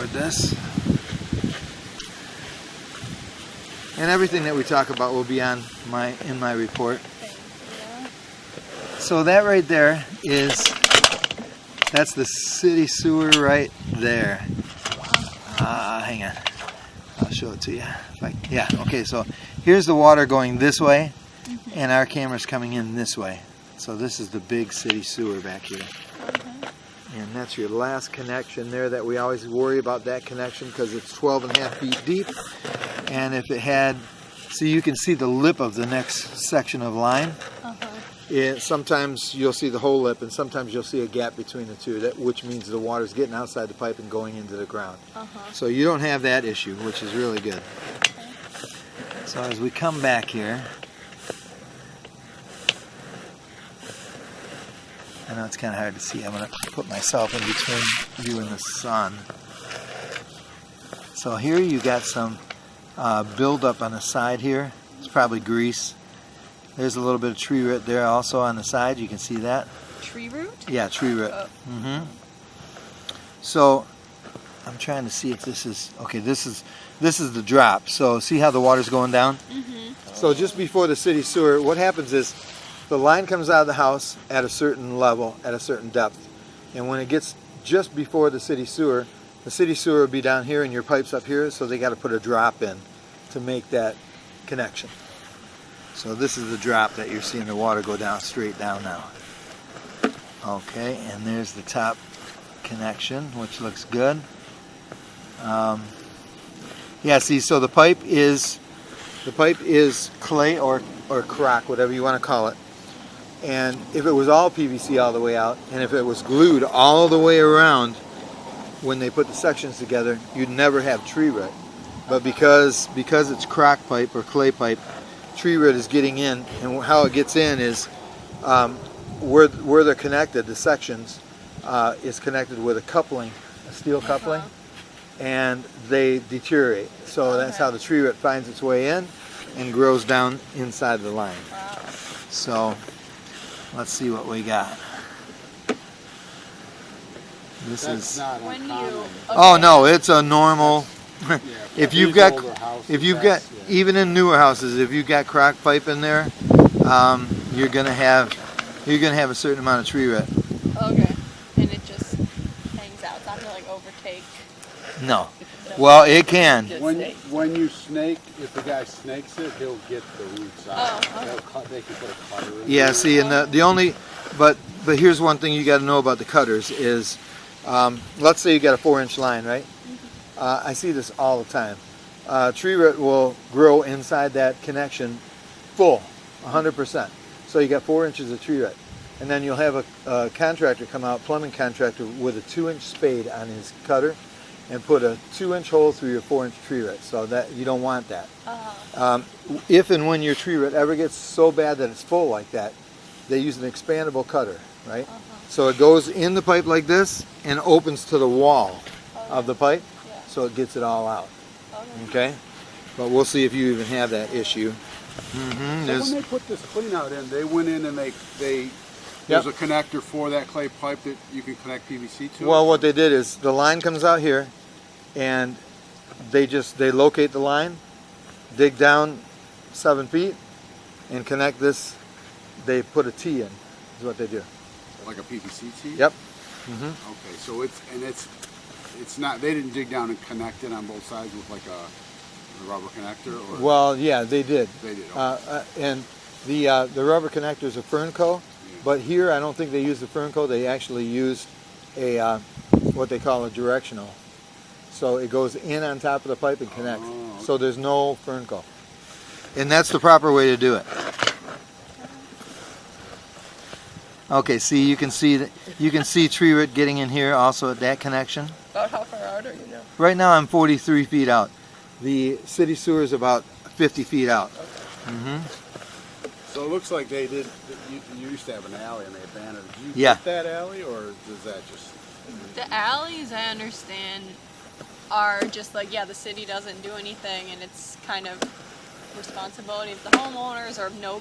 toward this. And everything that we talk about will be on in my report. So that right there that's the city sewer right there. Hang on, I'll show it to you. Yeah, okay, so here's the water going this way, and our camera's coming in this way. So this is the big city sewer back here. And that's your last connection there that we always worry about, that connection, because it's 12.5 feet deep. And if it had, so you can see the lip of the next section of line. Sometimes you'll see the whole lip, and sometimes you'll see a gap between the two, which means the water's getting outside the pipe and going into the ground. So you don't have that issue, which is really good. So as we come back here, I know it's kind of hard to see. I'm going to put myself in between you and the sun. So here you got some buildup on the side here. It's probably grease. There's a little bit of tree root there also on the side. You can see that. Tree root? Yeah, tree root. Oh. So I'm trying to see if this is okay. This is the drop. So see how the water's going down? So just before the city sewer, what happens is the line comes out of the house at a certain level, at a certain depth. And when it gets just before the city sewer will be down here and your pipe's up here, so they got to put a drop in to make that connection. So this is the drop that you're seeing the water go down, straight down now. Okay, and there's the top connection, which looks good. Yeah, see, so the pipe is clay or crock, whatever you want to call it. And if it was all PVC all the way out, and if it was glued all the way around when they put the sections together, you'd never have tree root. But because it's crock pipe or clay pipe, tree root is getting in, and how it gets in is where they're connected, the sections is connected with a coupling, a steel coupling, and they deteriorate. So that's how the tree root finds its way in and grows down inside the line. So let's see what we got. This is not uncommon. Oh no, it's a normal. If you've got even in newer houses, if you've got crock pipe in there, you're gonna have a certain amount of tree root. Okay, and it just hangs out. It's not gonna like overtake. No. Well, it can. When you snake, if the guy snakes it, he'll get the roots out. They can put a cutter in. Yeah. See, and the only, but here's one thing you got to know about the cutters is, let's say you got a 4-inch line, right? I see this all the time. Tree root will grow inside that connection full, 100%. So you got 4 inches of tree root. And then you'll have a contractor come out, plumbing contractor, with a 2-inch spade on his cutter and put a 2-inch hole through your 4-inch tree root. So that you don't want that. If and when your tree root ever gets so bad that it's full like that, they use an expandable cutter, right? So it goes in the pipe like this and opens to the wall of the pipe, so it gets it all out. Okay? But we'll see if you even have that issue. So when they put this clean out in, they went in and there's a connector for that clay pipe that you can connect PVC to? Well, what they did is the line comes out here, and they locate the line, dig down 7 feet, and connect this. They put a T in, is what they do. Like a PVC T? Yep. Okay, so it's not, they didn't dig down and connect it on both sides with like a rubber connector? Or? Well, yeah, they did. They did, okay. And the rubber connector is a Fernco, but here I don't think they used the Fernco. They actually used a what they call a directional. So it goes in on top of the pipe and connects. Oh, okay. So there's no Fernco. And that's the proper way to do it. Okay, see, you can see tree root getting in here also at that connection. About how far out are you now? Right now I'm 43 feet out. The city sewer is about 50 feet out. Okay. So it looks like they did. You used to have an alley and they abandoned it. Did you get that alley, or does that just? The alleys, I understand, are just like the city doesn't do anything, and it's kind of responsibility of the homeowners or of no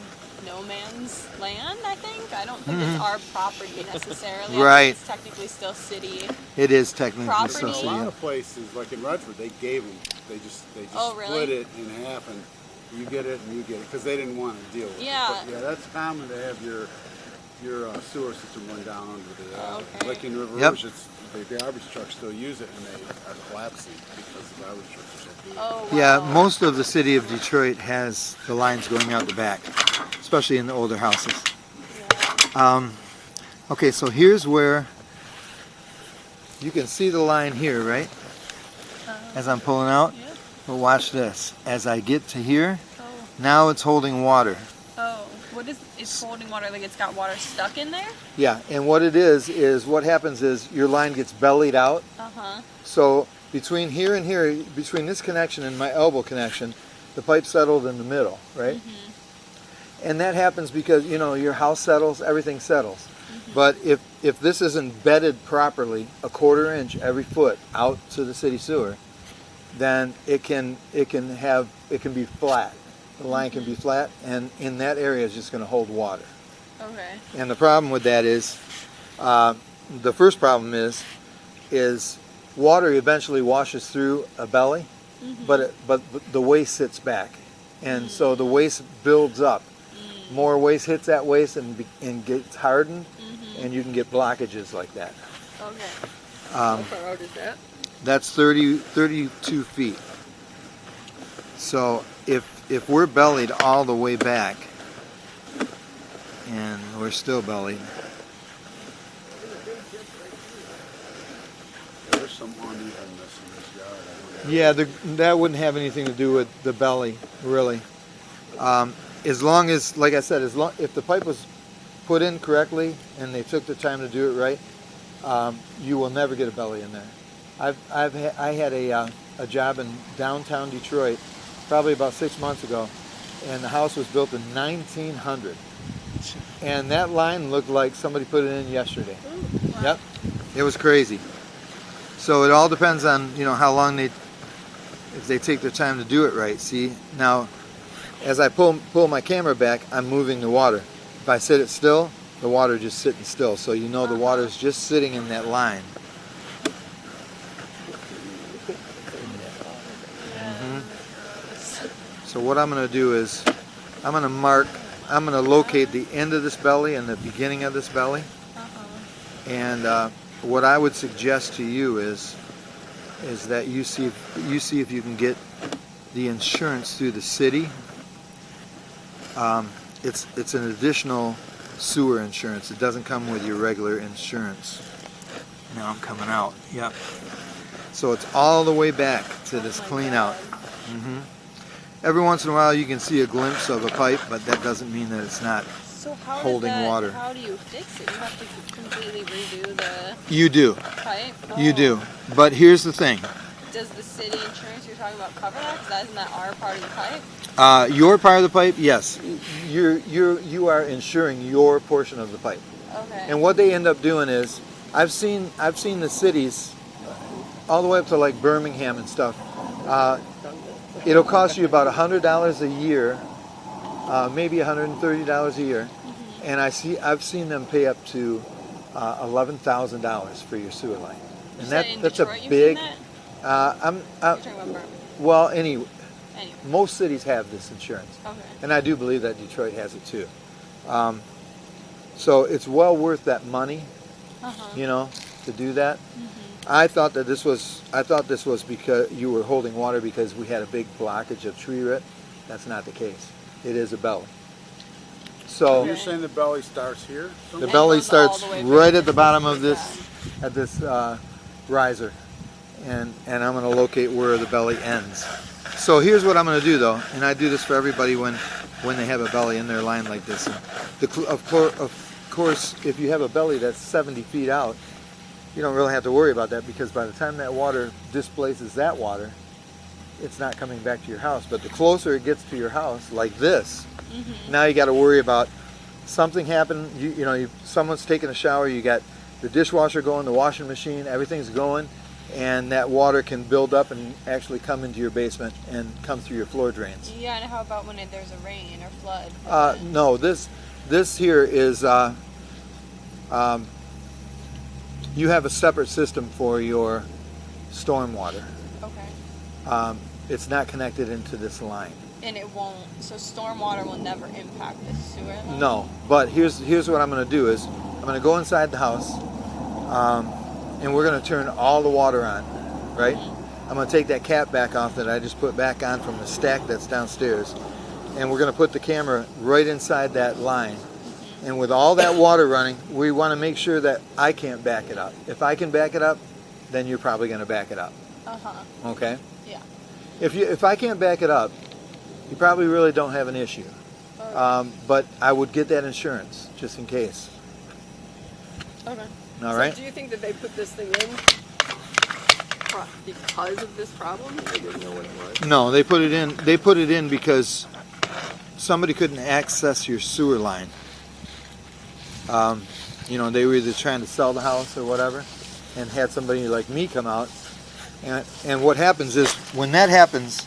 man's land, I think. I don't think it's our property necessarily. I Right. think it's technically still city. It is technically Property. so A city. lot of places, like in Redford, they gave them. They just Oh, really? split it in half, and you get it and you get it because they didn't want to deal with Yeah. it. But yeah, that's common to have your sewer system run down under the Oh, okay. like in River Yep. Rouge. The garbage trucks still use it, and they are collapsing because the garbage trucks are so big. Oh, wow. Yeah, most of the city of Detroit has the lines going out the back, especially in the older houses. Yeah. Okay, so here's where you can see the line here, right? As I'm pulling out. Yeah. But watch this. As I get to here, Oh. now it's holding water. Oh. What is it's holding water? Like it's got water stuck in there? Yeah, and what it is what happens is your line gets bellied out. Uh-huh. So between here and here, between this connection and my elbow connection, the pipe settled in the middle, right? And that happens because, you know, your house settles, everything settles. But if this isn't bedded properly, a 1/4 inch every foot out to the city sewer, then it can be flat. The line can be flat, and in that area is just going to hold water. Okay. And the problem with that is, the first problem is water eventually washes through a belly, but the waste sits back, and so the waste builds up. More waste hits that waste and gets hardened, and you can get blockages like that. Okay. Um, What far out is that? That's 32 feet. So if we're bellied all the way back, and we're still bellied, There's some unevenness in this yard. I don't know. yeah, that wouldn't have anything to do with the belly, really. As long as, like I said, if the pipe was put in correctly and they took the time to do it right, you will never get a belly in there. I had a job in downtown Detroit, probably about 6 months ago, and the house was built in 1900, and that line looked like somebody put it in yesterday. Ooh, wow. Yep, it was crazy. So it all depends on, you know, how long if they take their time to do it right. See, now as I pull my camera back, I'm moving the water. If I sit it still, the water just sitting still, so you know the water is just sitting in that line. So what I'm going to do is I'm going to locate the end of this belly and the beginning of this belly. And what I would suggest to you is that you see if you can get the insurance through the city. It's an additional sewer insurance. It doesn't come with your regular insurance. Now I'm coming out. Yep. So it's all the way back to this clean out. Every once in a while you can see a glimpse of a pipe, but that doesn't mean that it's not. So how Holding water. How do you fix it? You have to completely redo the You do. pipe? You Oh. do. But here's the thing. Does the city insurance you're talking about cover that? Because isn't that our part of the pipe? Your part of the pipe, yes. You are insuring your portion of the pipe. Okay. And what they end up doing is, I've seen the cities, all the way up to like Birmingham and stuff. It'll cost you about $100 a year, maybe $130 a year, and I've seen them pay up to $11,000 for your sewer line, and You said in that's Detroit a you've big. seen that? I'm You're talking about Birmingham. well, Anyway. most cities have this insurance. Okay. And I do believe that Detroit has it too. So it's well worth that money, you know, to do that. I thought this was because you were holding water because we had a big blockage of tree root. That's not the case. It is a belly. So You're saying the belly starts here? the And belly goes all starts the way right back at the bottom of to this riser, and I'm going to locate where the belly ends. So here's what I'm going to do though, and I do this for everybody when they have a belly in their line like this. And of course, if you have a belly that's 70 feet out, you don't really have to worry about that, because by the time that water displaces that water, it's not coming back to your house. But the closer it gets to your house, like this, now you got to worry about something happened. Someone's taking a shower. You got the dishwasher going, the washing machine, everything's going, and that water can build up and actually come into your basement and come through your floor drains. Yeah, and how about when there's a rain or flood? No, this here is you have a separate system for your storm water. Okay. It's not connected into this line. And it won't. So stormwater will never impact the sewer line? No, but here's what I'm going to do is I'm going to go inside the house, and we're going to turn all the water on, right? I'm going to take that cap back off that I just put back on from the stack that's downstairs, and we're going to put the camera right inside that line. And with all that water running, we want to make sure that I can't back it up. If I can back it up, then you're probably going to back it up. Okay? Yeah. If I can't back it up, you probably really don't have an issue. But I would get that insurance just in case. Okay. All right? So do you think that they put this thing in because of this problem? They didn't know what it was? No, they put it in. They put it in because somebody couldn't access your sewer line. You know, they were either trying to sell the house or whatever, and had somebody like me come out. And what happens is when that happens,